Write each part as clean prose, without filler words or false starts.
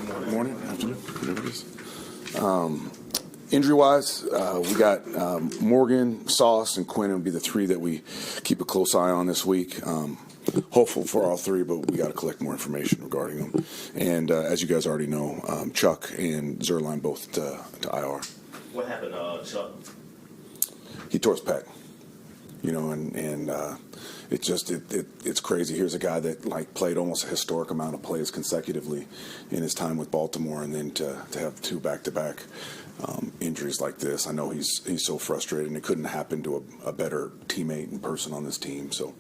Morning, afternoon, whatever it is. Injury-wise, we got Morgan, Sauce, and Quinn will be the three that we keep a close eye on this week. Hopeful for all three, but we got to collect more information regarding them. And as you guys already know, Chuck and Zerline both to IR. What happened, Chuck? He tore his pec. And it's crazy. Here's a guy that played almost a historic amount of plays consecutively in his time with Baltimore, and then to have two back-to-back injuries like this. I know he's so frustrated, and it couldn't happen to a better teammate and person on this team. So,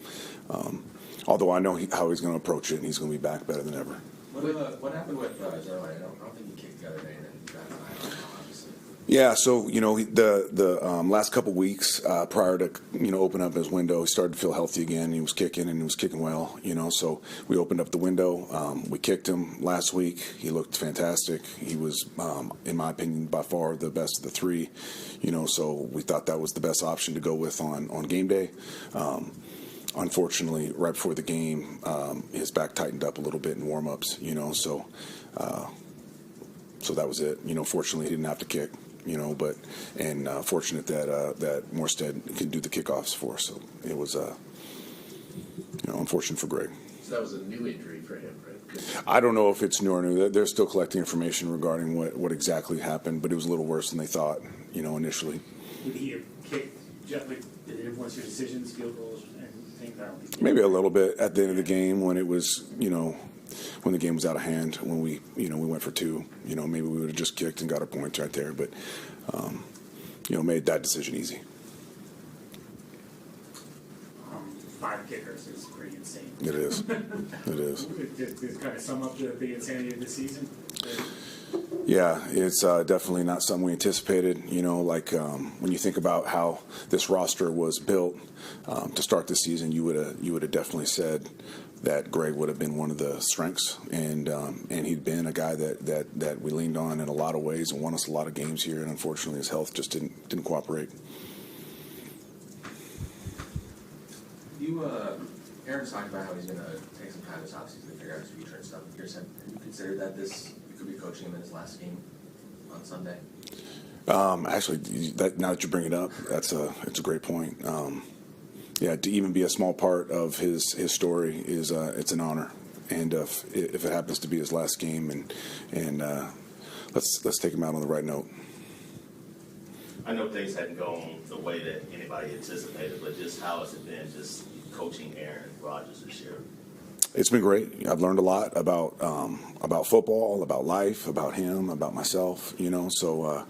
although I know how he's going to approach it, and he's going to be back better than ever. What happened with Zerline? I don't think he kicked the other day, and then got an eye on him, obviously. Yeah, so the last couple weeks prior to open up his window, he started to feel healthy again. He was kicking and he was kicking well. So we opened up the window. We kicked him last week. He looked fantastic. He was, in my opinion, by far the best of the three. So we thought that was the best option to go with on game day. Unfortunately, right before the game, his back tightened up a little bit in warm-ups. So that was it. Fortunately, he didn't have to kick. Fortunate that Morstead can do the kickoffs for us. So it was, unfortunate for Greg. So that was a new injury for him, right? I don't know if it's new or new. They're still collecting information regarding what exactly happened, but it was a little worse than they thought, initially. Did he kick, Jeff, did it influence your decisions, field goals, and things? Maybe a little bit at the end of the game when it was, when the game was out of hand, when we went for two, maybe we would have just kicked and got our points right there, but, made that decision easy. 5 kickers is pretty insane. It is. It is. Does it kind of sum up the insanity of the season? Yeah, it's definitely not something we anticipated. When you think about how this roster was built to start the season, you would have definitely said that Greg would have been one of the strengths, and he'd been a guy that we leaned on in a lot of ways and won us a lot of games here. And unfortunately, his health just didn't cooperate. Aaron's talking about how he's going to take some time this offseason to figure out his future and stuff. Have you considered that you could be coaching him in his last game on Sunday? Actually, now that you bring it up, it's a great point. To even be a small part of his story is it's an honor, and if it happens to be his last game, and let's take him out on the right note. I know things hadn't gone the way that anybody anticipated, but just how has it been just coaching Aaron Rodgers this year? It's been great. I've learned a lot about football, about life, about him, about myself. So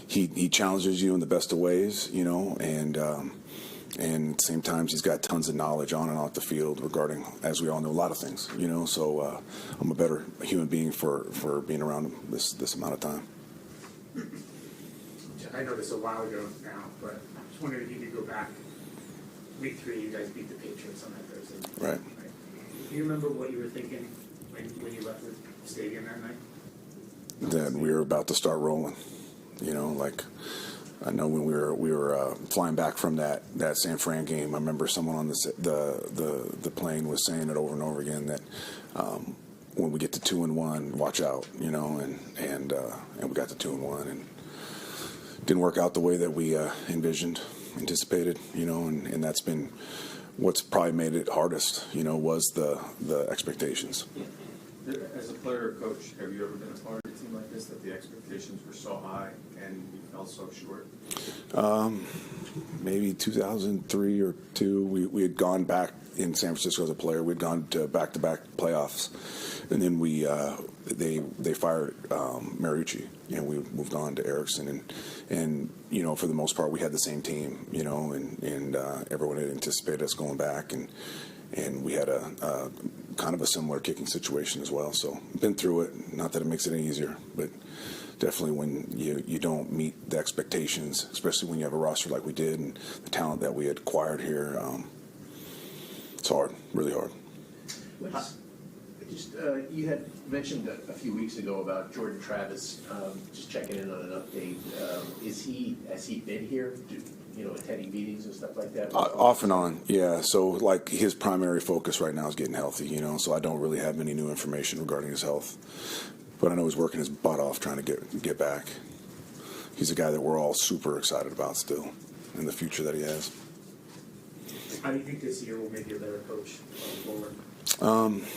he challenges you in the best of ways. And at the same time, he's got tons of knowledge on and off the field regarding, as we all know, a lot of things. So I'm a better human being for being around him this amount of time. I know this a while ago now, but I just wondered if you could go back. Week 3, you guys beat the Patriots on that Thursday. Right. Do you remember what you were thinking when you left the stadium that night? That we were about to start rolling. I know when we were flying back from that San Fran game, I remember someone on the plane was saying it over and over again that when we get to 2-1, watch out, and we got to 2-1, and didn't work out the way that we anticipated, and that's been what's probably made it hardest, was the expectations. As a player or coach, have you ever been a part of a team like this that the expectations were so high and you fell so short? Maybe 2003 or 2, we had gone back in San Francisco as a player. We'd gone to back-to-back playoffs, and then they fired Mariucci, and we moved on to Erickson, and for the most part we had the same team, and everyone had anticipated us going back, and we had a kind of a similar kicking situation as well. So been through it. Not that it makes it any easier, but definitely when you don't meet the expectations, especially when you have a roster like we did and the talent that we had acquired here, it's hard, really hard. You had mentioned a few weeks ago about Jordan Travis, just checking in on an update. Has he been here, attending meetings and stuff like that? Off and on, yeah. So his primary focus right now is getting healthy, so I don't really have any new information regarding his health. but I know he's working his butt off trying to get back. He's a guy that we're all super excited about still, and the future that he has. How do you think this year will make you a better coach going forward?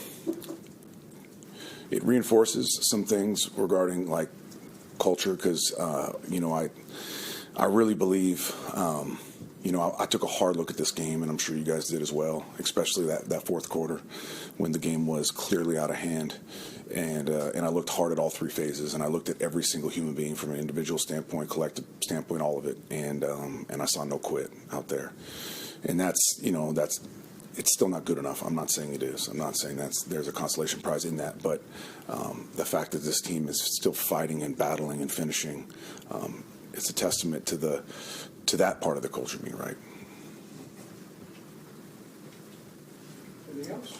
It reinforces some things regarding like culture because I really believe I took a hard look at this game, and I'm sure you guys did as well, especially that fourth quarter when the game was clearly out of hand, and I looked hard at all three phases, and I looked at every single human being from an individual standpoint, collective standpoint, all of it, and I saw no quit out there, and that's it's still not good enough. I'm not saying it is. I'm not saying there's a consolation prize in that, but the fact that this team is still fighting and battling and finishing, it's a testament to that part of the culture being right. Anything else?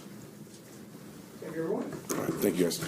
Thank you, everyone. All right, thank you guys.